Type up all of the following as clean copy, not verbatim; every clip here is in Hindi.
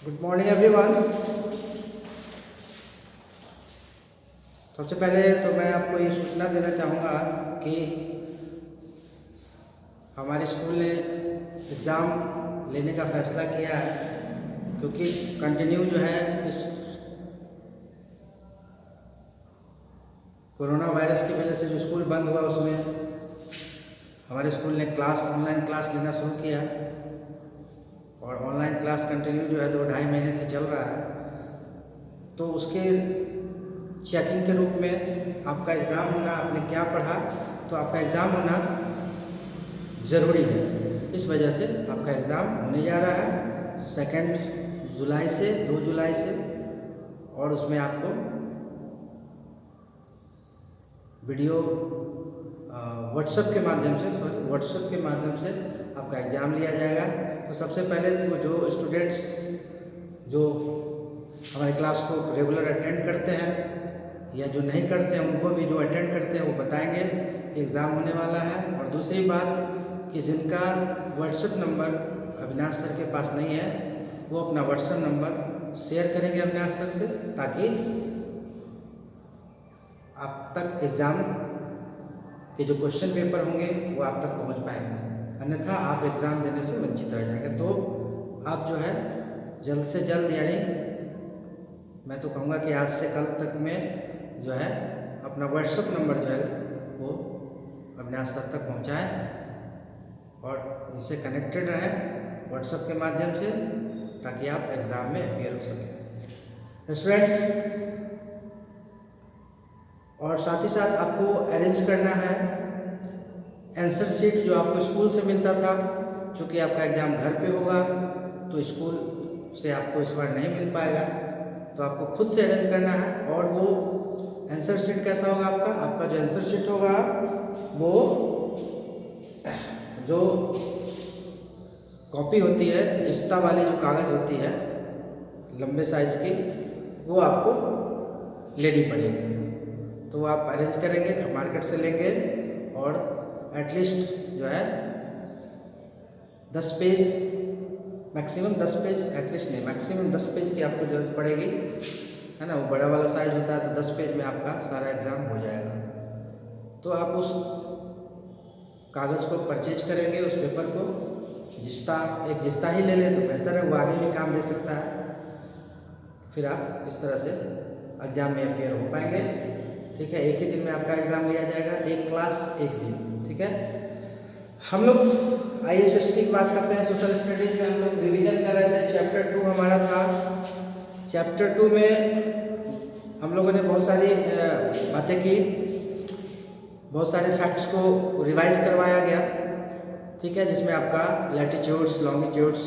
Good morning everyone. सबसे पहले तो मैं आपको ये सूचना देना चाहूँगा कि हमारे स्कूल ने एग्ज़ाम लेने का फ़ैसला किया है, क्योंकि कंटिन्यू जो है इस कोरोना वायरस की वजह से जो स्कूल बंद हुआ उसमें हमारे स्कूल ने ऑनलाइन क्लास लेना शुरू किया और ऑनलाइन क्लास कंटिन्यू जो है 2-2.5 महीने से चल रहा है। तो उसके चेकिंग के रूप में आपका एग्ज़ाम होना, आपने क्या पढ़ा तो आपका एग्ज़ाम होना ज़रूरी है। इस वजह से आपका एग्ज़ाम होने जा रहा है 2 जुलाई से 2 जुलाई से, और उसमें आपको वीडियो व्हाट्सएप के माध्यम से आपका एग्ज़ाम लिया जाएगा। तो सबसे पहले तो जो स्टूडेंट्स जो हमारी क्लास को रेगुलर अटेंड करते हैं या जो नहीं करते हैं, उनको भी जो अटेंड करते हैं वो बताएंगे कि एग्ज़ाम होने वाला है। और दूसरी बात कि जिनका व्हाट्सएप नंबर अविनाश सर के पास नहीं है, वो अपना व्हाट्सएप नंबर शेयर करेंगे अविनाश सर से, ताकि आप तक एग्ज़ाम के जो क्वेश्चन पेपर होंगे वो आप तक पहुंच पाएंगे, अन्यथा आप एग्ज़ाम देने से वंचित रह जाएंगे। तो आप जो है जल्द से जल्द, यानी मैं तो कहूँगा कि आज से कल तक में जो है अपना व्हाट्सएप नंबर जो है वो अविनाश सर तक पहुँचाएँ और उनसे कनेक्टेड रहें व्हाट्सएप के माध्यम से, ताकि आप एग्ज़ाम में अपीयर हो सकें स्टूडेंट्स। और साथ ही साथ आपको अरेंज करना है आंसर शीट जो आपको स्कूल से मिलता था। चूँकि आपका एग्ज़ाम घर पे होगा तो स्कूल से आपको इस बार नहीं मिल पाएगा, तो आपको खुद से अरेंज करना है। और वो आंसर शीट कैसा होगा आपका जो आंसर शीट होगा वो जो कॉपी होती है, जिस्ता वाली जो कागज़ होती है लंबे साइज़ की, वो आपको लेनी पड़ेगी। तो वो आप अरेंज करेंगे, मार्केट से लेंगे, और एटलीस्ट जो है 10 पेज, मैक्सिमम 10 पेज, एटलीस्ट नहीं मैक्सिमम 10 पेज की आपको जरूरत पड़ेगी, है ना। वो बड़ा वाला साइज होता है तो 10 पेज में आपका सारा एग्ज़ाम हो जाएगा। तो आप उस कागज़ को परचेज करेंगे, उस पेपर को, एक जिस्ता ही ले लें तो बेहतर है, वो आगे भी काम दे सकता है। फिर आप इस तरह से एग्ज़ाम में अपीयर हो पाएंगे, ठीक है। एक ही दिन में आपका एग्ज़ाम लिया जाएगा, एक क्लास एक दिन, ठीक है। हम लोग ISST की बात करते हैं। सोशल स्टडीज़ में हम लोग रिवीजन कर रहे थे, चैप्टर 2 हमारा था। चैप्टर 2 में हम लोगों ने बहुत सारी बातें की, बहुत सारे फैक्ट्स को रिवाइज करवाया गया, ठीक है। जिसमें आपका लैटिट्यूड्स, लॉन्गिट्यूड्स,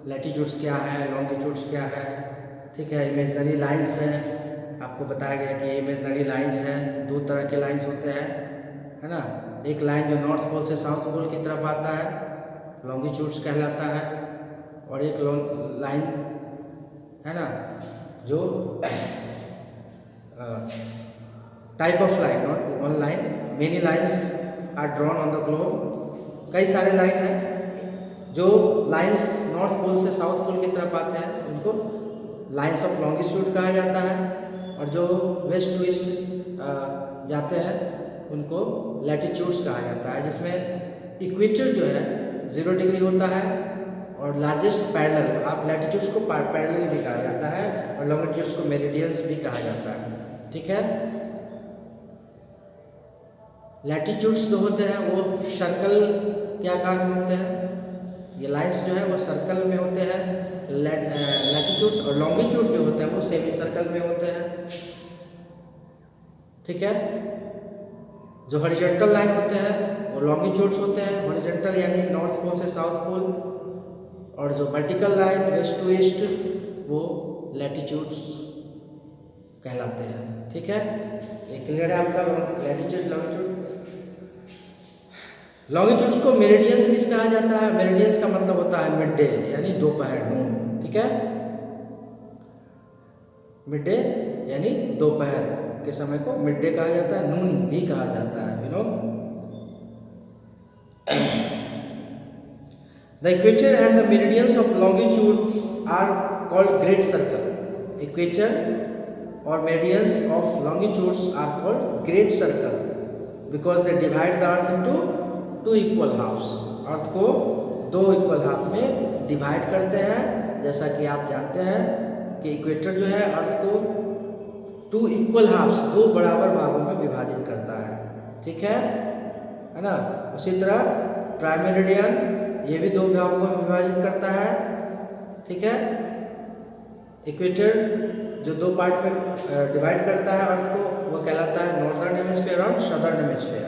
लैटिट्यूड्स क्या है, लॉन्गिट्यूड्स क्या है, ठीक है। इमेजनरी लाइंस हैं, आपको बताया गया कि इमेजनरी लाइंस हैं, 2 तरह के लाइंस होते हैं, है ना। एक लाइन जो नॉर्थ पोल से साउथ पोल की तरफ आता है, लॉन्गिट्यूड्स कहलाता है, और एक लाइन है ना जो type of line, not one line, many lines are drawn on the globe. कई सारे लाइन हैं जो लाइंस नॉर्थ पोल से साउथ पोल की तरफ आते हैं, उनको लाइंस ऑफ लॉन्गिट्यूड कहा जाता है, और जो वेस्ट टू ईस्ट जाते हैं उनको लैटिट्यूड्स कहा जाता है। जिसमें इक्वेटर जो है 0 डिग्री होता है, और लार्जेस्ट पैरेलल, आप लैटिट्यूड्स को पैरेलल भी कहा जाता है, और लॉन्गिट्यूड्स को मेरिडियंस भी कहा जाता है, ठीक है। लैटिट्यूड्स जो होते हैं वो सर्कल के आकार में होते हैं, ये लाइंस जो है वो सर्कल में होते हैं। लैटिट्यूड्स और लॉन्गिट्यूड जो होते हैं वो सेमी सर्कल में होते हैं, ठीक है। जो हॉरिजॉन्टल लाइन होते हैं वो लॉन्गिट्यूड्स होते हैं, हॉरिजॉन्टल यानी नॉर्थ पोल से साउथ पोल, और जो vertical line west to east वो लैटिट्यूड्स कहलाते हैं, ठीक है। ये क्लियर है आपका लैटिट्यूड, लॉन्गिट्यूड। लॉन्गिट्यूड्स को मेरिडियंस भी कहा जाता है। मेरिडियंस का मतलब होता है मिड डे, यानी दोपहर, नून, ठीक है। मिड डे यानी दोपहर के समय को मिड डे कहा जाता है, नून भी कहा जाता है, you know. The equator and the meridians of longitude are called great circle. Equator or meridians of longitudes are called great circle because they divide the earth into two equal halves. अर्थ को दो इक्वल हाफ में डिवाइड करते हैं। जैसा कि आप जानते हैं कि इक्वेटर जो है अर्थ को टू इक्वल हाफ्स, दो बराबर भागों में विभाजित करता है। ठीक है ना। उसी तरह प्राइम मेरिडियन ये भी दो भागों में विभाजित करता है। ठीक है। इक्वेटर जो दो पार्ट में डिवाइड करता है अर्थ को, वो कहलाता है नॉर्दर्न हेमिस्फीयर और सदर्न हेमिस्फीयर,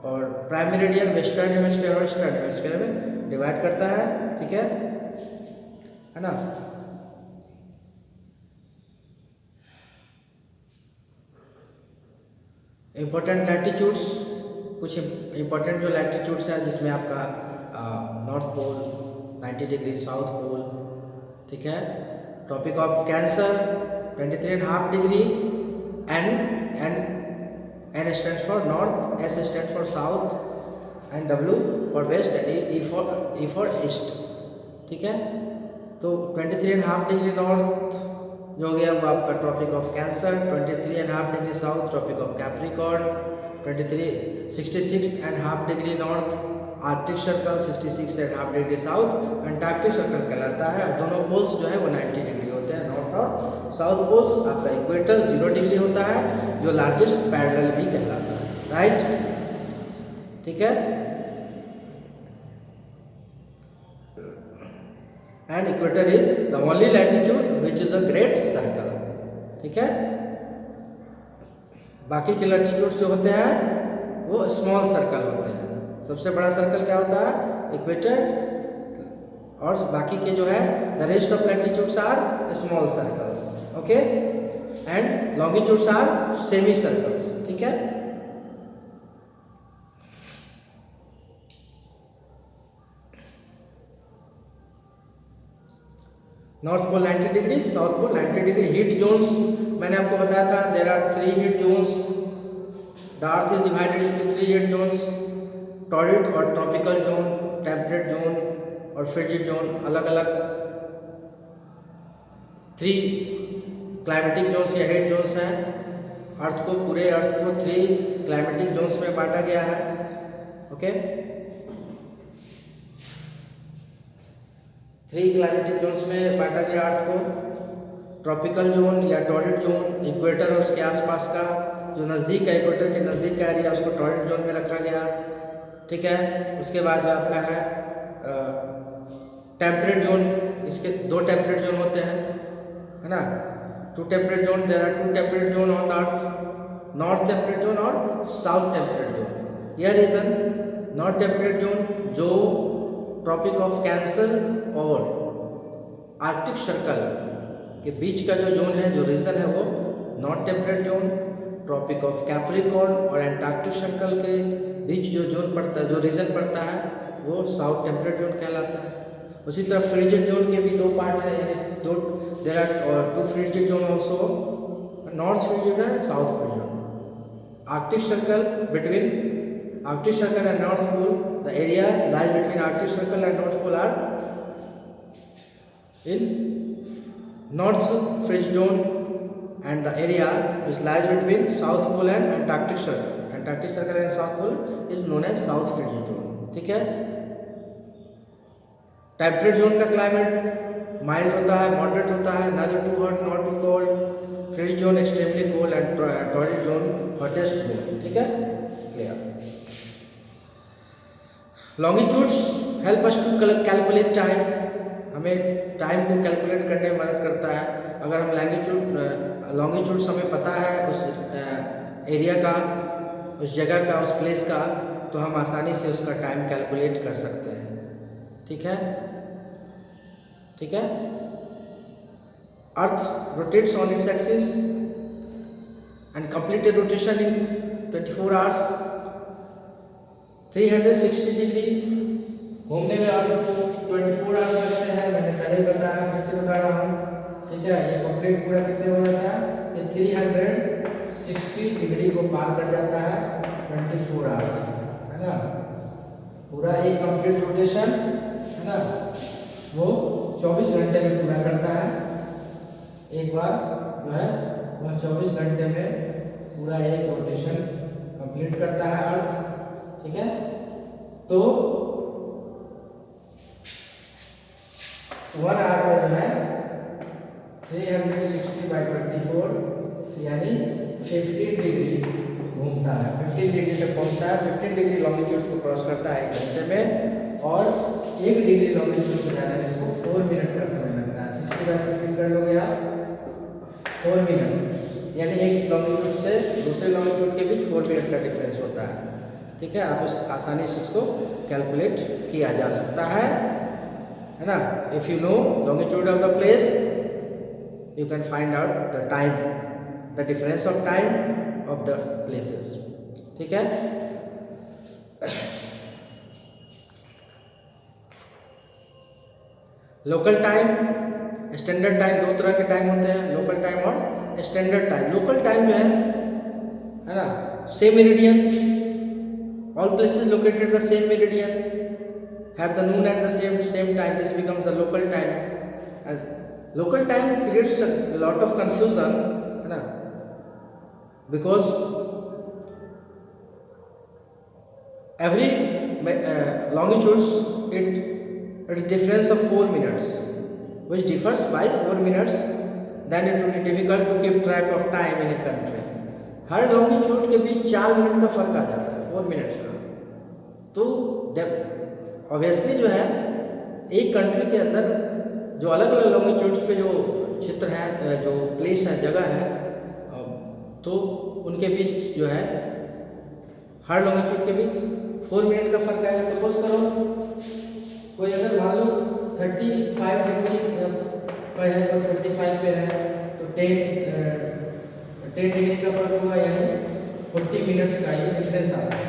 और प्राइम मेरिडियन वेस्टर्न हेमिस्फीयर और ईस्टर्न हेमिस्फीयर में डिवाइड करता है। ठीक है ना। इम्पोर्टेंट लैटिट्यूड्स, कुछ इम्पोर्टेंट जो लैटिट्यूड्स है जिसमें आपका नॉर्थ पोल 90 डिग्री, साउथ पोल, ठीक है, tropic of Cancer 23.5 degree, N stands for north, S stands for south, and W for west, and E for east. ठीक है। तो 23.5 डिग्री नॉर्थ जो हो गया वो आपका tropic of Cancer, 23.5 degree south tropic of Capricorn, 66.5 degree north Arctic circle, 66.5 degree south Antarctic circle कहलाता है। दोनों पोल्स जो है वो 90 डिग्री होते हैं, नॉर्थ और साउथ पोल्स। आपका इक्वेटर 0 डिग्री होता है जो लार्जेस्ट पैरेलल भी कहलाता है। राइट। ठीक है। And equator is the only latitude which is a great circle. ठीक है। बाकी के लैटिट्यूड्स जो होते हैं वो स्मॉल सर्कल होते हैं। सबसे बड़ा सर्कल क्या होता है? इक्वेटर, और बाकी के जो है the rest of latitudes are small circles. Okay. And longitudes are semi circles. ठीक है। नॉर्थ पोल 90 degree, south Pole 90 degree. Heat zones मैंने आपको बताया था, there are 3 heat zones. The earth is divided into 3 heat zones, torrid और ट्रॉपिकल जोन, टेम्परेट जोन और फ्रिजिड जोन। अलग अलग 3 क्लाइमेटिक जोन्स या हीट जोन्स हैं। अर्थ को, पूरे अर्थ को 3 क्लाइमेटिक जोन्स में बांटा गया है। ओके। 3 क्लाइमेटिक जोन्स में बांटा गया अर्थ को। ट्रॉपिकल जोन या टॉरिड जोन, इक्वेटर और उसके आसपास का जो नज़दीक है, इक्वेटर के नज़दीक का एरिया, उसको टॉरिड जोन में रखा गया। ठीक है। उसके बाद में आपका है टेम्परेट जोन। इसके 2 टेम्परेट जोन होते हैं, है ना। 2 temperate zone, there are 2 temperate zone on the earth, north temperate zone और साउथ टेम्परेट जोन। यह रीजन नॉर्थ टेम्परेट जोन जो ट्रॉपिक ऑफ कैंसर और आर्कटिक सर्कल के बीच का जो जोन है, जो रीजन है, वो north temperate zone. Tropic of Capricorn और एंटार्क्टिक सर्कल के बीच जो जोन पड़ता है, जो रीजन पड़ता है, वो साउथ टेम्परेट जोन कहलाता है। उसी तरह फ्रिजिड जोन के भी 2 पार्ट हैं, यानी there are 2 frigid zone also, north frigid and south frigid. Arctic Circle between Arctic Circle and North Pole, the area lies between Arctic Circle and North Pole are in north frigid zone, and the area which lies between south pole and antarctic circle. Antarctic circle and south pole is known as south frigid zone. ठीक है। टेम्परेट जोन का क्लाइमेट माइल्ड होता है, मॉडरेट होता है, neither too hot nor too cold. Frigid zone extremely cold and torrid zone hottest zone. ठीक है। Clear. Longitudes help us to calculate time. हमें टाइम को कैलकुलेट करने में मदद करता है। अगर हम लॉन्गिट्यूड्स हमें पता है उस एरिया का, उस जगह का, उस प्लेस का, तो हम आसानी से उसका टाइम कैलकुलेट कर सकते हैं। ठीक है। ठीक है। अर्थ rotates on its axis and completed rotation in 24 hours, 360 degree घूमने में अर्थ को 24 आवर्स लगते हैं। मैंने पहले ही बताया, फिर से बता रहा हूँ। ठीक है। ये कंप्लीट पूरा कितने हो जाता है? ये 360 डिग्री को पार कर जाता है 24 आवर्स, है ना। पूरा एक कंप्लीट रोटेशन, है ना, वो 24 घंटे में पूरा करता है। एक बार जो है वह 24 घंटे में पूरा एक रोटेशन कंप्लीट करता है अर्थ, ठीक है। तो 1 आवर में जो है 360/24 यानी 15 डिग्री घूमता है, 15 डिग्री तक पहुंचता है। 15 डिग्री लॉन्गिट्यूड को क्रॉस करता है 1 घंटे में, और 1 डिग्री लॉन्गिट्यूड को जाने में इसको 4 मिनट का समय लगता है। 60/15 कर लोगे आप 4 मिनट, यानी एक लॉन्गिट्यूड से दूसरे लॉन्गिट्यूड के बीच 4 मिनट का डिफरेंस होता है, ठीक है। आप इस आसानी से इसको कैलकुलेट किया जा सकता है ना। If you know longitude of the place you can find out the time, the difference of time of the places, ठीक है। लोकल टाइम, स्टैंडर्ड टाइम, दो तरह के टाइम होते हैं, लोकल टाइम और स्टैंडर्ड टाइम। लोकल टाइम जो है ना, same meridian, all places located at the same meridian have the noon at the same time. This becomes the local time. And local time creates a lot of confusion, है ना, because every longitudes it difference of 4 minutes, which differs by 4 minutes. Then it will be difficult to keep track of time in a country. Her longitude के बीच 4 मिनट का फर्क आ जाता है, 4 मिनट का। तो ऑब्वियसली जो है एक कंट्री के अंदर जो अलग अलग लॉन्गिट्यूड्स पे जो क्षेत्र है, जो प्लेस है, जगह है, तो उनके बीच जो है हर लॉन्गिट्यूड के बीच 4 मिनट का फर्क आएगा। सपोज करो कोई अगर मान लो 35 डिग्री पर है, कोई 45 पे है, तो 10 डिग्री का फर्क हुआ, यानी 40 मिनट्स का ये डिफरेंस आता है,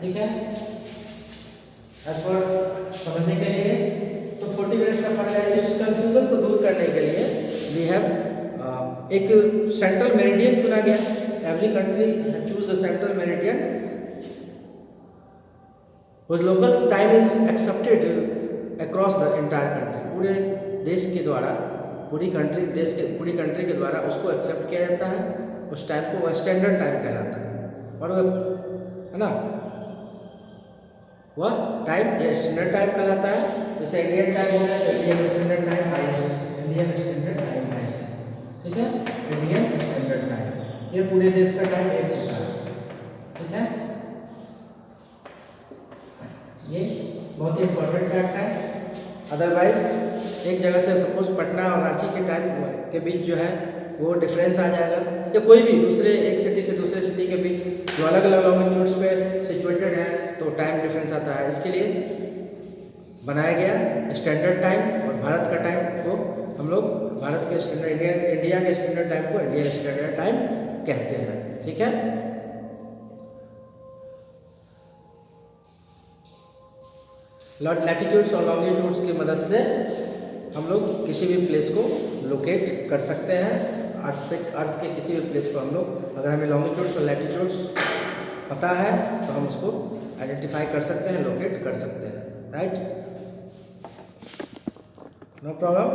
ठीक है। एज पर समझने के लिए तो 40 मिनट्स का फर्क है। इस कंफ्यूजन को दूर करने के लिए वी हैव एक सेंट्रल मेरिडियन चुना गया। Every country choose a central meridian which local time is accepted across the entire country. पूरे देश के द्वारा, पूरी कंट्री के द्वारा उसको एक्सेप्ट किया जाता है। उस टाइम को वह स्टैंडर्ड टाइम कहलाता है, और वह है ना, वह टाइम स्टैंडर्ड टाइम कहलाता है। जैसे इंडियन टाइम हो गया तो Indian standard time highest, Indian standard time highest, ठीक है, इंडियन स्टैंडर्ड टाइम। ये पूरे देश का टाइम एक होता है, ठीक है। ये बहुत ही इंपॉर्टेंट फैक्ट है। अदरवाइज एक जगह से सपोज पटना और रांची के टाइम के बीच जो है वो डिफरेंस आ जाएगा, या कोई भी दूसरे एक सिटी से दूसरे सिटी के बीच जो अलग अलग लॉन्गिट्यूड्स पे सिचुएटेड है तो टाइम डिफरेंस आता है। इसके लिए बनाया गया स्टैंडर्ड टाइम, और भारत का टाइम को हम लोग भारत के स्टैंडर्ड इंडिया के स्टैंडर्ड टाइम को इंडियन स्टैंडर्ड टाइम कहते हैं, ठीक है। लैटिट्यूड्स और लॉन्गिट्यूड्स की मदद से हम लोग किसी भी प्लेस को लोकेट कर सकते हैं। अर्थ के किसी भी प्लेस को हम लोग, अगर हमें लॉन्गिट्यूड्स और लैटिट्यूड्स पता है तो हम उसको आइडेंटिफाई कर सकते हैं, लोकेट कर सकते हैं, राइट, नो प्रॉब्लम।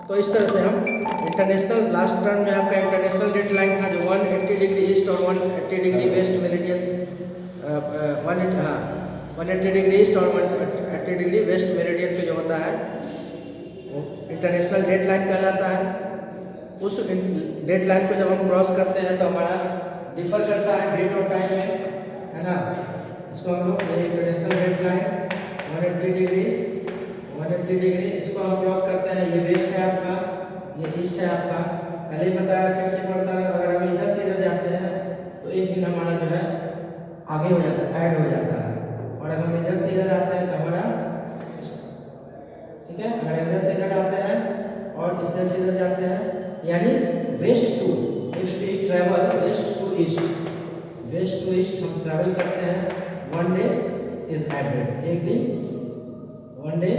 तो इस तरह से हम इंटरनेशनल, लास्ट टर्म में आपका इंटरनेशनल डेट लाइन था जो 180 डिग्री ईस्ट और 180 degree west meridian, 180 degree east और 180 डिग्री वेस्ट मेरिडियन पे जो होता है वो इंटरनेशनल डेट लाइन कहलाता है। उस डेट लाइन को जब हम क्रॉस करते हैं तो हमारा डिफर करता है डेट और टाइम में, है ना। इसको हम लोग इंटरनेशनल डेट लाइन 180 डिग्री इसको हम क्रॉस करते हैं। ये वेस्ट है आपका, ये ईस्ट है आपका, पहले ही बताया, फिर से पढ़ता है। अगर हम इधर से इधर जाते हैं तो एक दिन हमारा जो है आगे हो जाता है, ऐड हो जाता है, और अगर हम इधर से इधर आते हैं तो हमारा, ठीक है, अगर इधर से इधर आते हैं और इधर से इधर जाते हैं, यानी west to, if we travel west to east हम ट्रैवल करते हैं, 1 डे इज एडेड, एक दिन 1 डे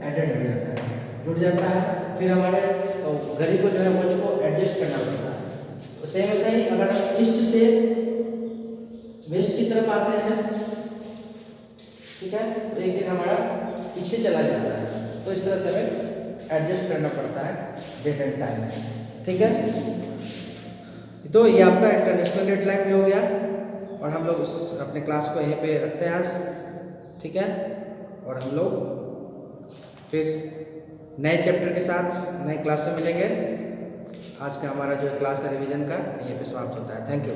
एडेड हो जाता है, जुड़ जाता है। फिर हमारे घड़ी को जो है वॉच को एडजस्ट करना पड़ता है। तो सेम ऐसा ही अगर हम ईस्ट से वेस्ट की तरफ आते हैं, ठीक है, तो एक दिन हमारा पीछे चला जाता है। तो इस तरह से हमें एडजस्ट करना पड़ता है डेट एंड टाइम। ठीक है, तो ये आपका इंटरनेशनल डेडलाइन भी हो गया और हम लोग अपने क्लास को यहीं पे रखते हैं आज। ठीक है, और हम लोग फिर नए चैप्टर के साथ नए क्लास में मिलेंगे। आज का हमारा जो क्लास है रिवीजन का यहीं पे समाप्त होता है। Thank you.